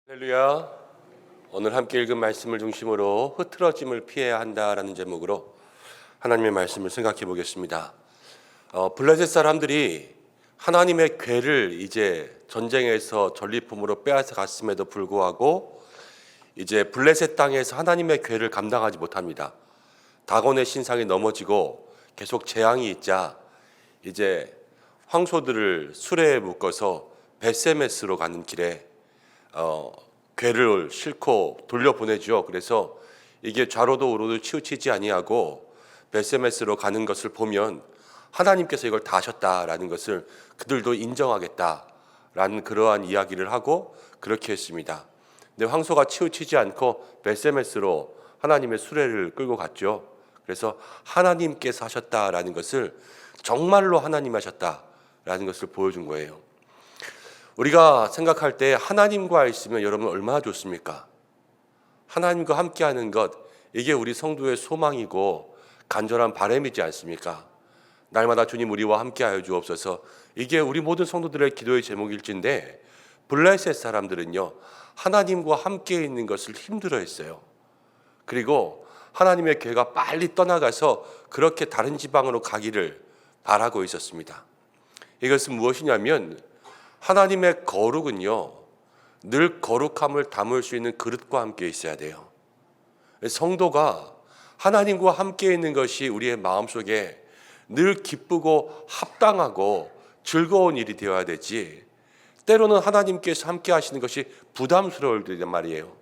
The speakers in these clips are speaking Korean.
할렐루야. 오늘 함께 읽은 말씀을 중심으로 흐트러짐을 피해야 한다라는 제목으로 하나님의 말씀을 생각해 보겠습니다. 블레셋 사람들이 하나님의 궤를 이제 전쟁에서 전리품으로 빼앗아 갔음에도 불구하고 이제 블레셋 땅에서 하나님의 궤를 감당하지 못합니다. 다곤의 신상이 넘어지고 계속 재앙이 있자 이제 황소들을 수레에 묶어서 벳세메스로 가는 길에 궤를 싣고 돌려보내죠. 그래서 이게 좌로도 우로도 치우치지 아니하고 벳세메스로 가는 것을 보면 하나님께서 이걸 다 하셨다라는 것을 그들도 인정하겠다라는 그러한 이야기를 하고 그렇게 했습니다. 근데 황소가 치우치지 않고 벳세메스로 하나님의 수레를 끌고 갔죠. 그래서 하나님께서 하셨다라는 것을 정말로 하나님 하셨다라는 것을 보여준 거예요. 우리가 생각할 때 하나님과 있으면 여러분 얼마나 좋습니까? 하나님과 함께하는 것, 이게 우리 성도의 소망이고 간절한 바람이지 않습니까? 날마다 주님 우리와 함께하여 주옵소서. 이게 우리 모든 성도들의 기도의 제목일진데 블레셋 사람들은요, 하나님과 함께 있는 것을 힘들어했어요. 그리고 하나님의 궤가 빨리 떠나가서 그렇게 다른 지방으로 가기를 바라고 있었습니다. 이것은 무엇이냐면 하나님의 거룩은요, 늘 거룩함을 담을 수 있는 그릇과 함께 있어야 돼요. 성도가 하나님과 함께 있는 것이 우리의 마음속에 늘 기쁘고 합당하고 즐거운 일이 되어야 되지, 때로는 하나님께서 함께 하시는 것이 부담스러울 때란 말이에요.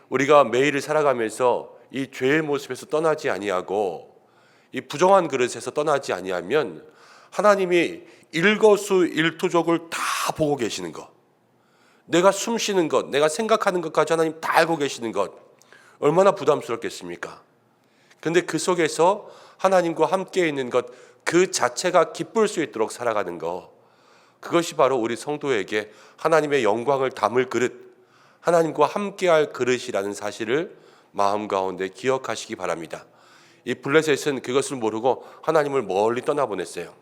우리가 매일을 살아가면서 이 죄의 모습에서 떠나지 아니하고 이 부정한 그릇에서 떠나지 아니하면 하나님이 일거수일투족을 다 보고 계시는 것, 내가 숨쉬는 것, 내가 생각하는 것까지 하나님 다 알고 계시는 것, 얼마나 부담스럽겠습니까? 그런데 그 속에서 하나님과 함께 있는 것, 그 자체가 기쁠 수 있도록 살아가는 것, 그것이 바로 우리 성도에게 하나님의 영광을 담을 그릇, 하나님과 함께할 그릇이라는 사실을 마음 가운데 기억하시기 바랍니다. 이 블레셋은 그것을 모르고 하나님을 멀리 떠나보냈어요.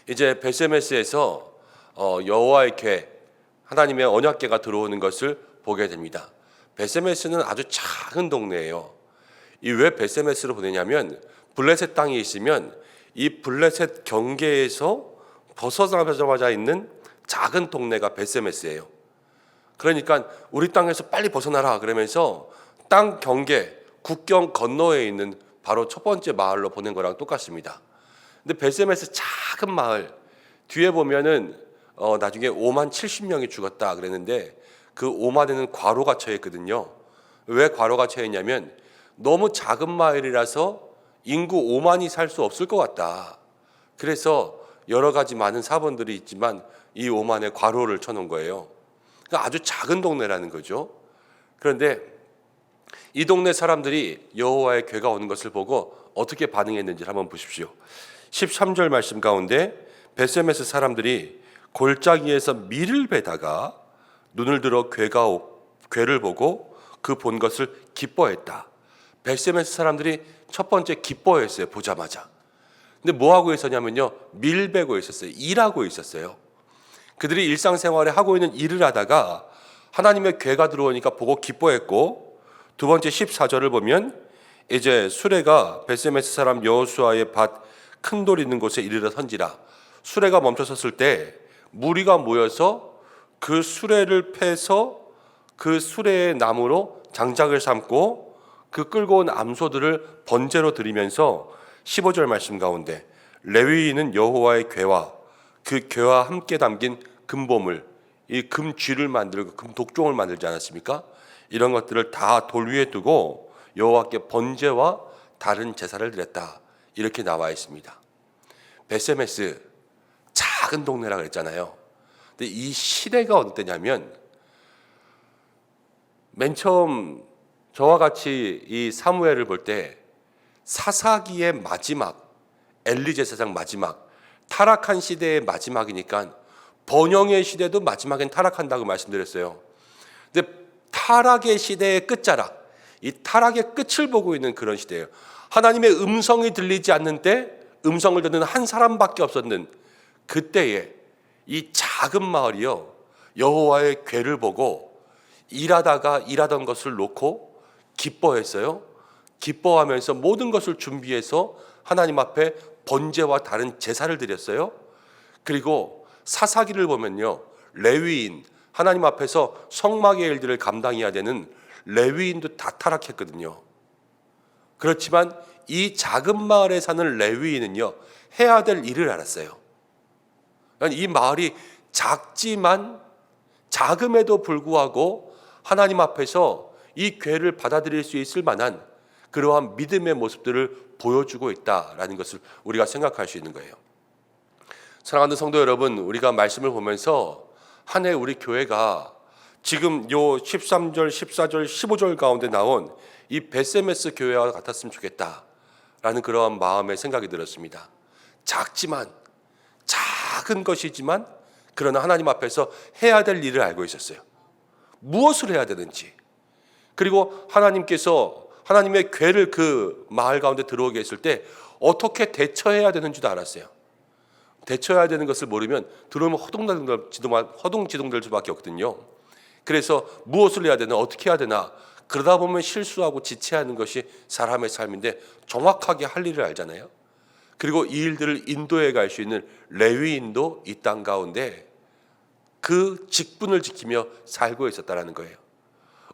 이제 벳세메스에서 여호와의 궤, 하나님의 언약궤가 들어오는 것을 보게 됩니다. 벳세메스는 아주 작은 동네예요. 이 왜 벳세메스로 보내냐면 블레셋 땅이 있으면 이 블레셋 경계에서 벗어나자마자 있는 작은 동네가 벳세메스예요. 그러니까 우리 땅에서 빨리 벗어나라 그러면서 땅 경계, 국경 건너에 있는 바로 첫 번째 마을로 보낸 거랑 똑같습니다. 근데 벳세메스 작은 마을 뒤에 보면은 나중에 5만 70명이 죽었다 그랬는데 그 5만에는 과로가 처해 있거든요. 왜 과로가 처해 있냐면 너무 작은 마을이라서 인구 5만이 살 수 없을 것 같다. 그래서 여러 가지 많은 사본들이 있지만 이 5만에 과로를 쳐놓은 거예요. 그러니까 아주 작은 동네라는 거죠. 그런데 이 동네 사람들이 여호와의 궤가 오는 것을 보고 어떻게 반응했는지 한번 보십시오. 13절 말씀 가운데 벳세메스 사람들이 골짜기에서 밀을 베다가 눈을 들어 궤를 보고 그 본 것을 기뻐했다. 벳세메스 사람들이 첫 번째 기뻐했어요. 보자마자. 근데 뭐 하고 있었냐면요, 밀 베고 있었어요. 일하고 있었어요. 그들이 일상생활에 하고 있는 일을 하다가 하나님의 궤가 들어오니까 보고 기뻐했고, 두 번째 14절을 보면 이제 수레가 벳세메스 사람 여호수아의 밭 큰 돌 있는 곳에 이르러 선지라. 수레가 멈춰섰을 때 무리가 모여서 그 수레를 패서 그 수레의 나무로 장작을 삼고 그 끌고 온 암소들을 번제로 드리면서 15절 말씀 가운데 레위인은 여호와의 궤와 그 궤와 함께 담긴 금보물, 이 금쥐를 만들고 금독종을 만들지 않았습니까? 이런 것들을 다 돌 위에 두고 여호와께 번제와 다른 제사를 드렸다. 이렇게 나와 있습니다. 벳세메스 작은 동네라 그랬잖아요. 근데 이 시대가 어느 때냐면 맨 처음 저와 같이 이 사무엘을 볼 때 사사기의 마지막, 엘리 제사장 마지막, 타락한 시대의 마지막이니까 번영의 시대도 마지막엔 타락한다고 말씀드렸어요. 근데 타락의 시대의 끝자락, 이 타락의 끝을 보고 있는 그런 시대예요. 하나님의 음성이 들리지 않는 때 음성을 듣는 한 사람밖에 없었는 그때에 이 작은 마을이요, 여호와의 궤를 보고 일하다가 일하던 것을 놓고 기뻐했어요. 기뻐하면서 모든 것을 준비해서 하나님 앞에 번제와 다른 제사를 드렸어요. 그리고 사사기를 보면요, 레위인, 하나님 앞에서 성막의 일들을 감당해야 되는 레위인도 다 타락했거든요. 그렇지만 이 작은 마을에 사는 레위인은요, 해야 될 일을 알았어요. 이 마을이 작지만 작음에도 불구하고 하나님 앞에서 이 궤를 받아들일 수 있을 만한 그러한 믿음의 모습들을 보여주고 있다라는 것을 우리가 생각할 수 있는 거예요. 사랑하는 성도 여러분, 우리가 말씀을 보면서 한 해 우리 교회가 지금 요 13절, 14절, 15절 가운데 나온 이 베세메스 교회와 같았으면 좋겠다라는 그러한 마음의 생각이 들었습니다. 작지만, 작은 것이지만 그러나 하나님 앞에서 해야 될 일을 알고 있었어요. 무엇을 해야 되는지. 그리고 하나님께서 하나님의 궤를 그 마을 가운데 들어오게 했을 때 어떻게 대처해야 되는지도 알았어요. 대처해야 되는 것을 모르면 들어오면 허둥지둥될 수밖에 없거든요. 그래서 무엇을 해야 되나, 어떻게 해야 되나, 그러다 보면 실수하고 지체하는 것이 사람의 삶인데 정확하게 할 일을 알잖아요. 그리고 이 일들을 인도해 갈 수 있는 레위인도 이 땅 가운데 그 직분을 지키며 살고 있었다는 거예요.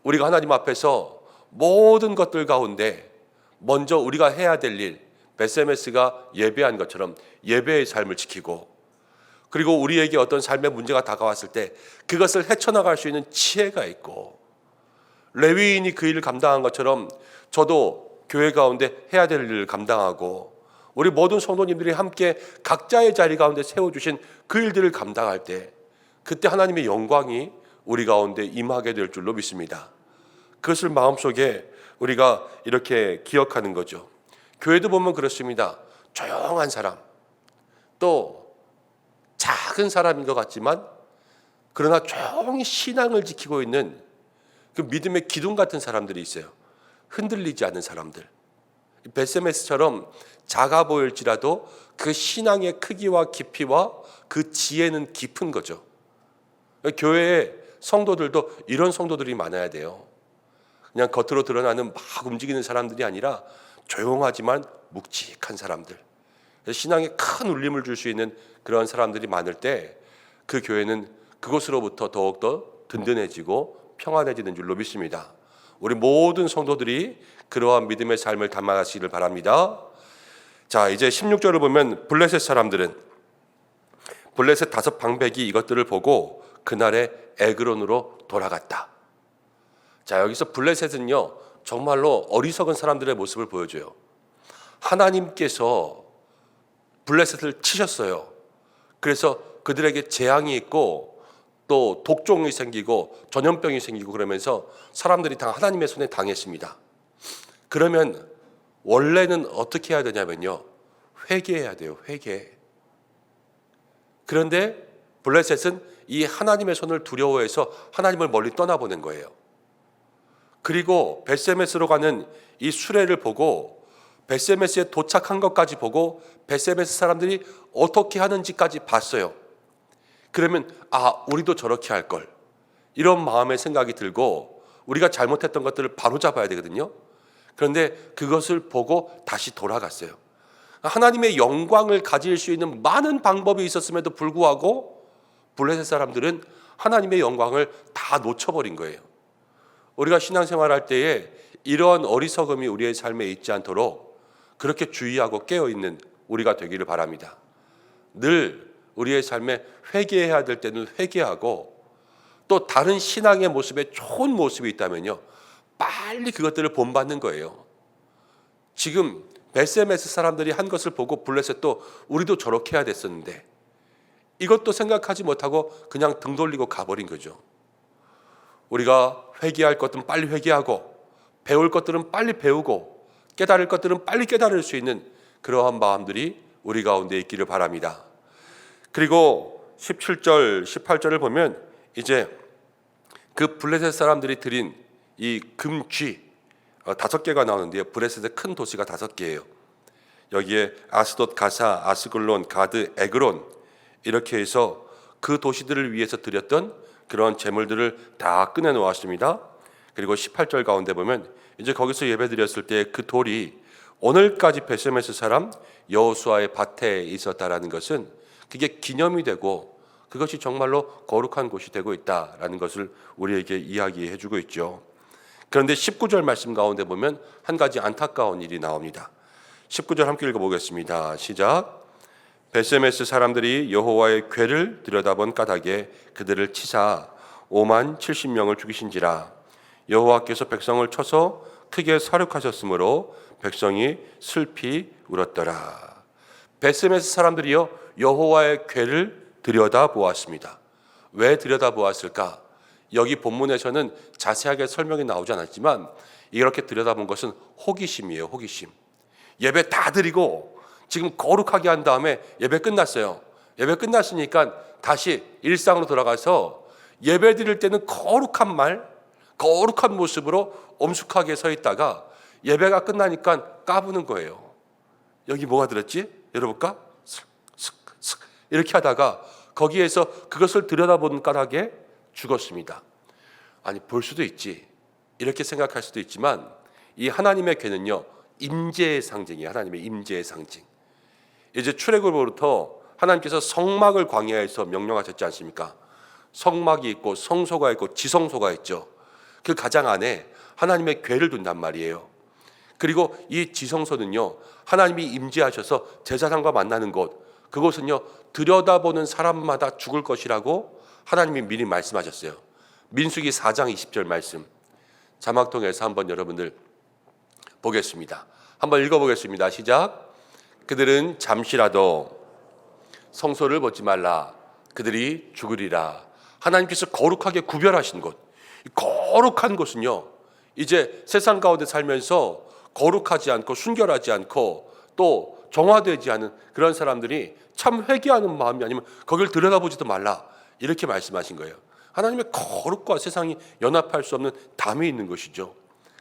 우리가 하나님 앞에서 모든 것들 가운데 먼저 우리가 해야 될 일, 베세메스가 예배한 것처럼 예배의 삶을 지키고, 그리고 우리에게 어떤 삶의 문제가 다가왔을 때 그것을 헤쳐나갈 수 있는 지혜가 있고, 레위인이 그 일을 감당한 것처럼 저도 교회 가운데 해야 될 일을 감당하고, 우리 모든 성도님들이 함께 각자의 자리 가운데 세워주신 그 일들을 감당할 때 그때 하나님의 영광이 우리 가운데 임하게 될 줄로 믿습니다. 그것을 마음속에 우리가 이렇게 기억하는 거죠. 교회도 보면 그렇습니다. 조용한 사람, 또 작은 사람인 것 같지만 그러나 조용히 신앙을 지키고 있는 그 믿음의 기둥 같은 사람들이 있어요. 흔들리지 않는 사람들. 베세메스처럼 작아 보일지라도 그 신앙의 크기와 깊이와 그 지혜는 깊은 거죠. 교회의 성도들도 이런 성도들이 많아야 돼요. 그냥 겉으로 드러나는 막 움직이는 사람들이 아니라 조용하지만 묵직한 사람들, 신앙에 큰 울림을 줄 수 있는 그런 사람들이 많을 때 그 교회는 그것으로부터 더욱더 든든해지고 평안해지는 줄로 믿습니다. 우리 모든 성도들이 그러한 믿음의 삶을 담아가시기를 바랍니다. 자, 이제 16절을 보면 블레셋 사람들은, 블레셋 5방백이 이것들을 보고 그날에 에그론으로 돌아갔다. 자, 여기서 블레셋은요, 정말로 어리석은 사람들의 모습을 보여줘요. 하나님께서 블레셋을 치셨어요. 그래서 그들에게 재앙이 있고 또 독종이 생기고 전염병이 생기고 그러면서 사람들이 다 하나님의 손에 당했습니다. 그러면 원래는 어떻게 해야 되냐면요, 회개해야 돼요. 회개. 그런데 블레셋은 이 하나님의 손을 두려워해서 하나님을 멀리 떠나보낸 거예요. 그리고 베세메스로 가는 이 수레를 보고 베세메스에 도착한 것까지 보고 베세메스 사람들이 어떻게 하는지까지 봤어요. 그러면 우리도 저렇게 할 걸, 이런 마음의 생각이 들고 우리가 잘못했던 것들을 바로잡아야 되거든요. 그런데 그것을 보고 다시 돌아갔어요. 하나님의 영광을 가질 수 있는 많은 방법이 있었음에도 불구하고 블레셋 사람들은 하나님의 영광을 다 놓쳐버린 거예요. 우리가 신앙생활할 때에 이러한 어리석음이 우리의 삶에 있지 않도록 그렇게 주의하고 깨어있는 우리가 되기를 바랍니다. 늘 우리의 삶에 회개해야 될 때는 회개하고, 또 다른 신앙의 모습에 좋은 모습이 있다면요, 빨리 그것들을 본받는 거예요. 지금 베세메스 사람들이 한 것을 보고 블레셋도 우리도 저렇게 해야 됐었는데 이것도 생각하지 못하고 그냥 등 돌리고 가버린 거죠. 우리가 회개할 것들은 빨리 회개하고, 배울 것들은 빨리 배우고, 깨달을 것들은 빨리 깨달을 수 있는 그러한 마음들이 우리 가운데 있기를 바랍니다. 그리고 17절, 18절을 보면 이제 그 블레셋 사람들이 드린 이 금쥐 5개가 나오는데요. 블레셋의 큰 도시가 5개예요. 여기에 아스돗, 가사, 아스글론, 가드, 에그론, 이렇게 해서 그 도시들을 위해서 드렸던 그런 재물들을 다 꺼내 놓았습니다. 그리고 18절 가운데 보면 이제 거기서 예배드렸을 때 그 돌이 오늘까지 베세메스 사람 여호수아의 밭에 있었다라는 것은 그게 기념이 되고 그것이 정말로 거룩한 곳이 되고 있다라는 것을 우리에게 이야기해 주고 있죠. 그런데 19절 말씀 가운데 보면 한 가지 안타까운 일이 나옵니다. 19절 함께 읽어보겠습니다. 시작. 베세메스 사람들이 여호와의 궤를 들여다본 까닭에 그들을 치사 5만 70명을 죽이신지라. 여호와께서 백성을 쳐서 크게 사륙하셨으므로 백성이 슬피 울었더라. 베세메스 사람들이요 여호와의 궤를 들여다보았습니다. 왜 들여다보았을까? 여기 본문에서는 자세하게 설명이 나오지 않았지만 이렇게 들여다본 것은 호기심이에요. 호기심. 예배 다 드리고 지금 거룩하게 한 다음에 예배 끝났어요. 예배 끝났으니까 다시 일상으로 돌아가서 예배 드릴 때는 거룩한 말, 거룩한 모습으로 엄숙하게 서 있다가 예배가 끝나니까 까부는 거예요. 여기 뭐가 들었지? 열어볼까? 슥슥슥 이렇게 하다가 거기에서 그것을 들여다보는 까닭에 죽었습니다. 아니 볼 수도 있지. 이렇게 생각할 수도 있지만 이 하나님의 궤는요 임재의 상징이에요. 하나님의 임재의 상징. 이제 출애굽으로부터 하나님께서 성막을 광야에서 명령하셨지 않습니까? 성막이 있고 성소가 있고 지성소가 있죠. 그 가장 안에 하나님의 궤를 둔단 말이에요. 그리고 이 지성소는요 하나님이 임재하셔서 제사장과 만나는 곳, 그곳은요 들여다보는 사람마다 죽을 것이라고 하나님이 미리 말씀하셨어요. 민수기 4장 20절 말씀 자막통에서 한번 여러분들 보겠습니다. 한번 읽어보겠습니다. 시작. 그들은 잠시라도 성소를 보지 말라. 그들이 죽으리라. 하나님께서 거룩하게 구별하신 곳, 거룩한 곳은요 이제 세상 가운데 살면서 거룩하지 않고 순결하지 않고 또 정화되지 않은 그런 사람들이 참 회개하는 마음이 아니면 거기를 들여다보지도 말라 이렇게 말씀하신 거예요. 하나님의 거룩과 세상이 연합할 수 없는 담이 있는 것이죠.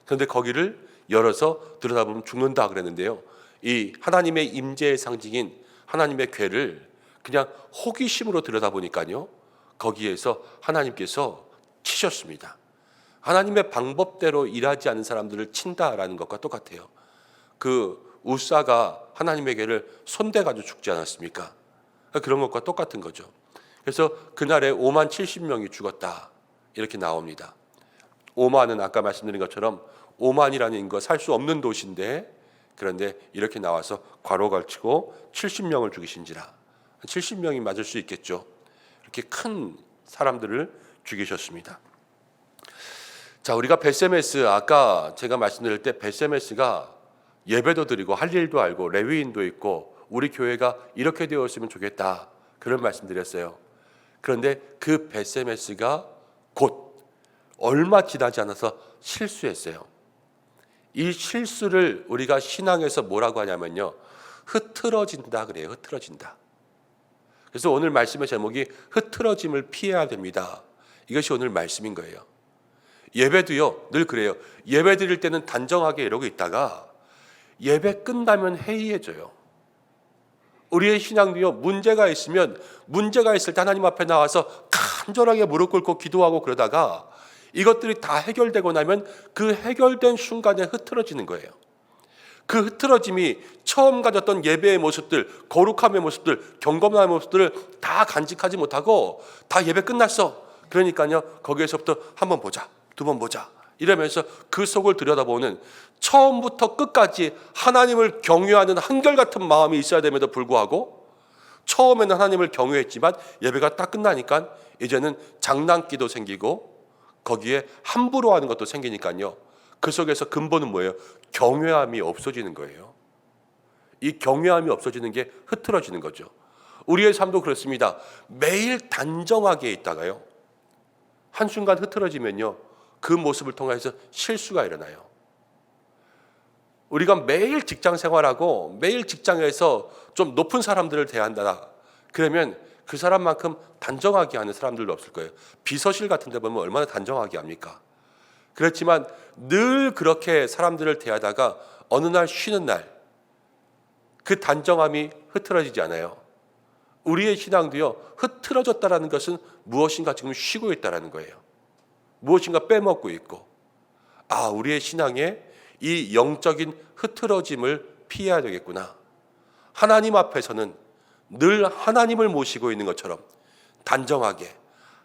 그런데 거기를 열어서 들여다보면 죽는다 그랬는데요. 이 하나님의 임재의 상징인 하나님의 궤를 그냥 호기심으로 들여다보니까요 거기에서 하나님께서 치셨습니다. 하나님의 방법대로 일하지 않은 사람들을 친다라는 것과 똑같아요. 그 우사가 하나님의 궤를 손대가지고 죽지 않았습니까? 그런 것과 똑같은 거죠. 그래서 그날에 5만 70명이 죽었다 이렇게 나옵니다. 5만은 아까 말씀드린 것처럼 5만이라는 인구가 살 수 없는 도시인데 그런데 이렇게 나와서 괄호 걸치고 70명을 죽이신지라. 70명이 맞을 수 있겠죠. 이렇게 큰 사람들을 죽이셨습니다. 자, 우리가 베세메스 아까 제가 말씀드릴 때 베세메스가 예배도 드리고 할 일도 알고 레위인도 있고 우리 교회가 이렇게 되었으면 좋겠다 그런 말씀드렸어요. 그런데 그 베세메스가 곧 얼마 지나지 않아서 실수했어요. 이 실수를 우리가 신앙에서 뭐라고 하냐면요 흐트러진다 그래요. 흐트러진다. 그래서 오늘 말씀의 제목이 흐트러짐을 피해야 됩니다. 이것이 오늘 말씀인 거예요. 예배도요 늘 그래요. 예배 드릴 때는 단정하게 이러고 있다가 예배 끝나면 해이해져요. 우리의 신앙도요 문제가 있으면 문제가 있을 때 하나님 앞에 나와서 간절하게 무릎 꿇고 기도하고 그러다가 이것들이 다 해결되고 나면 그 해결된 순간에 흐트러지는 거예요. 그 흐트러짐이 처음 가졌던 예배의 모습들, 거룩함의 모습들, 경건함의 모습들을 다 간직하지 못하고 다 예배 끝났어. 그러니까요 거기에서부터 한 번 보자, 두 번 보자 이러면서 그 속을 들여다보는 처음부터 끝까지 하나님을 경외하는 한결같은 마음이 있어야 됨에도 불구하고 처음에는 하나님을 경외했지만 예배가 딱 끝나니까 이제는 장난기도 생기고 거기에 함부로 하는 것도 생기니까요 그 속에서 근본은 뭐예요? 경외함이 없어지는 거예요. 이 경외함이 없어지는 게 흐트러지는 거죠. 우리의 삶도 그렇습니다. 매일 단정하게 있다가요 한순간 흐트러지면요 그 모습을 통해서 실수가 일어나요. 우리가 매일 직장 생활하고 매일 직장에서 좀 높은 사람들을 대한다 그러면 그 사람만큼 단정하게 하는 사람들도 없을 거예요. 비서실 같은 데 보면 얼마나 단정하게 합니까? 그렇지만 늘 그렇게 사람들을 대하다가 어느 날 쉬는 날 그 단정함이 흐트러지지 않아요. 우리의 신앙도요, 흐트러졌다라는 것은 무엇인가 지금 쉬고 있다라는 거예요. 무엇인가 빼먹고 있고, 우리의 신앙에 이 영적인 흐트러짐을 피해야 되겠구나. 하나님 앞에서는 늘 하나님을 모시고 있는 것처럼 단정하게,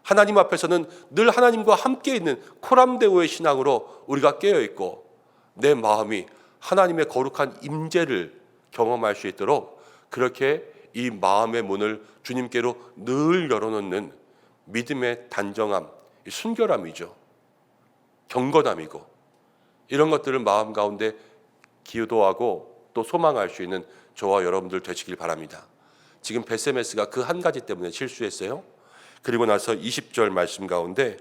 하나님 앞에서는 늘 하나님과 함께 있는 코람데오의 신앙으로 우리가 깨어있고, 내 마음이 하나님의 거룩한 임재를 경험할 수 있도록 그렇게 이 마음의 문을 주님께로 늘 열어놓는 믿음의 단정함, 순결함이죠. 경건함이고, 이런 것들을 마음 가운데 기도하고 또 소망할 수 있는 저와 여러분들 되시길 바랍니다. 지금 베세메스가 그 한 가지 때문에 실수했어요. 그리고 나서 20절 말씀 가운데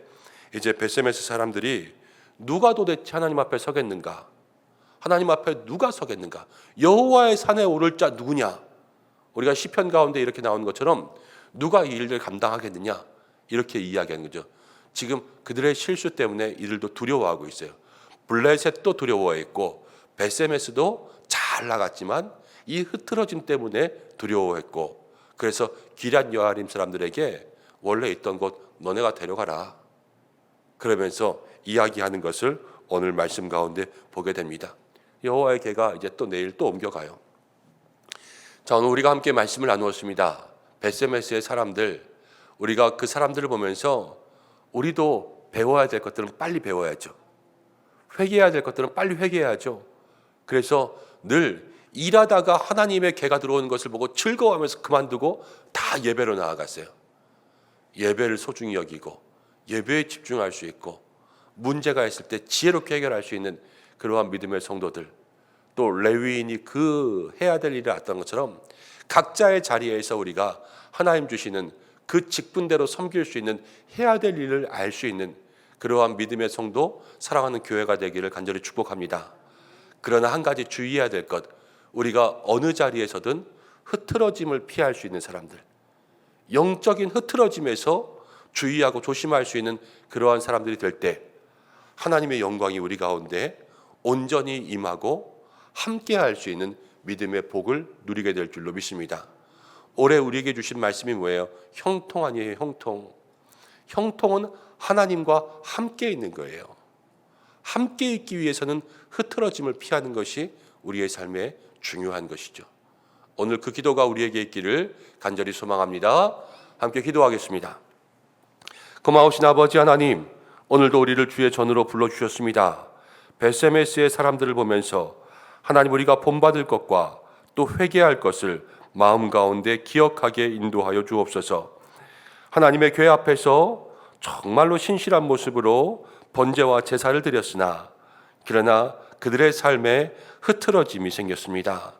이제 베세메스 사람들이 누가 도대체 하나님 앞에 서겠는가? 하나님 앞에 누가 서겠는가? 여호와의 산에 오를 자 누구냐? 우리가 시편 가운데 이렇게 나오는 것처럼 누가 이 일을 감당하겠느냐? 이렇게 이야기하는 거죠. 지금 그들의 실수 때문에 이들도 두려워하고 있어요. 블레셋도 두려워했고, 베세메스도 잘 나갔지만 이 흐트러짐 때문에 두려워했고, 그래서 기럇 여아림 사람들에게 원래 있던 곳 너네가 데려가라, 그러면서 이야기하는 것을 오늘 말씀 가운데 보게 됩니다. 여호와의 개가 이제 또 내일 또 옮겨가요. 자, 오늘 우리가 함께 말씀을 나누었습니다. 베세메스의 사람들, 우리가 그 사람들을 보면서 우리도 배워야 될 것들은 빨리 배워야죠. 회개해야 될 것들은 빨리 회개해야죠. 그래서 늘 일하다가 하나님의 개가 들어오는 것을 보고 즐거워하면서 그만두고 다 예배로 나아갔어요. 예배를 소중히 여기고 예배에 집중할 수 있고, 문제가 있을 때 지혜롭게 해결할 수 있는 그러한 믿음의 성도들, 또 레위인이 그 해야 될 일을 했던 것처럼 각자의 자리에서 우리가 하나님 주시는 그 직분대로 섬길 수 있는, 해야 될 일을 알 수 있는 그러한 믿음의 성도, 사랑하는 교회가 되기를 간절히 축복합니다. 그러나 한 가지 주의해야 될 것, 우리가 어느 자리에서든 흐트러짐을 피할 수 있는 사람들, 영적인 흐트러짐에서 주의하고 조심할 수 있는 그러한 사람들이 될 때 하나님의 영광이 우리 가운데 온전히 임하고 함께할 수 있는 믿음의 복을 누리게 될 줄로 믿습니다. 올해 우리에게 주신 말씀이 뭐예요? 형통 아니에요, 형통. 형통은 하나님과 함께 있는 거예요. 함께 있기 위해서는 흐트러짐을 피하는 것이 우리의 삶에 중요한 것이죠. 오늘 그 기도가 우리에게 있기를 간절히 소망합니다. 함께 기도하겠습니다. 고마우신 아버지 하나님, 오늘도 우리를 주의 전으로 불러주셨습니다. 베세메스의 사람들을 보면서 하나님, 우리가 본받을 것과 또 회개할 것을 마음 가운데 기억하게 인도하여 주옵소서. 하나님의 교회 앞에서 정말로 신실한 모습으로 번제와 제사를 드렸으나 그러나 그들의 삶에 흐트러짐이 생겼습니다.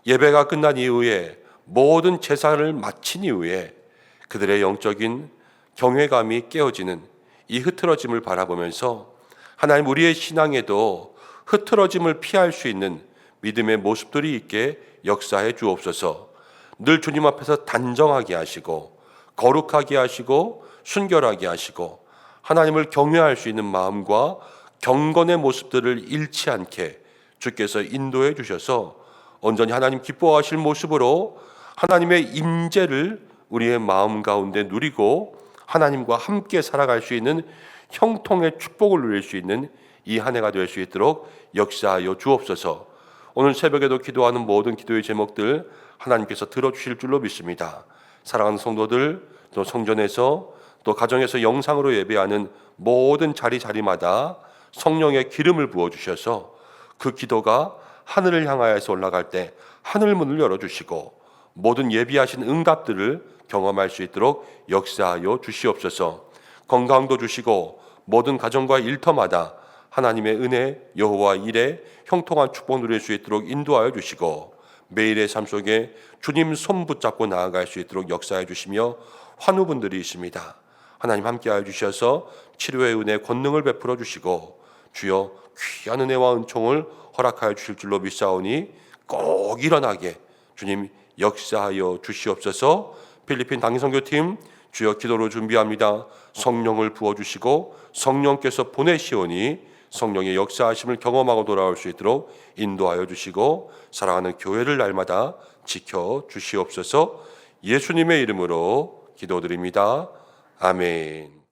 예배가 끝난 이후에 모든 제사를 마친 이후에 그들의 영적인 경외감이 깨어지는 이 흐트러짐을 바라보면서 하나님, 우리의 신앙에도 흐트러짐을 피할 수 있는 믿음의 모습들이 있게 역사해 주옵소서. 늘 주님 앞에서 단정하게 하시고 거룩하게 하시고 순결하게 하시고 하나님을 경외할 수 있는 마음과 경건의 모습들을 잃지 않게 주께서 인도해 주셔서 온전히 하나님 기뻐하실 모습으로 하나님의 임재를 우리의 마음 가운데 누리고 하나님과 함께 살아갈 수 있는 형통의 축복을 누릴 수 있는 이 한 해가 될 수 있도록 역사하여 주옵소서. 오늘 새벽에도 기도하는 모든 기도의 제목들 하나님께서 들어주실 줄로 믿습니다. 사랑하는 성도들, 또 성전에서 또 가정에서 영상으로 예배하는 모든 자리마다 성령의 기름을 부어주셔서 그 기도가 하늘을 향하여서 올라갈 때 하늘 문을 열어주시고 모든 예비하신 응답들을 경험할 수 있도록 역사하여 주시옵소서. 건강도 주시고 모든 가정과 일터마다 하나님의 은혜, 여호와 일에 형통한 축복 누릴 수 있도록 인도하여 주시고 매일의 삶 속에 주님 손 붙잡고 나아갈 수 있도록 역사해 주시며 환우분들이 있습니다. 하나님 함께하여 주셔서 치료의 은혜, 권능을 베풀어 주시고 주여 귀한 은혜와 은총을 허락하여 주실 줄로 믿사오니 꼭 일어나게 주님 역사하여 주시옵소서. 필리핀 당일선교팀 주여 기도로 준비합니다. 성령을 부어주시고 성령께서 보내시오니 성령의 역사하심을 경험하고 돌아올 수 있도록 인도하여 주시고 사랑하는 교회를 날마다 지켜 주시옵소서. 예수님의 이름으로 기도드립니다. 아멘.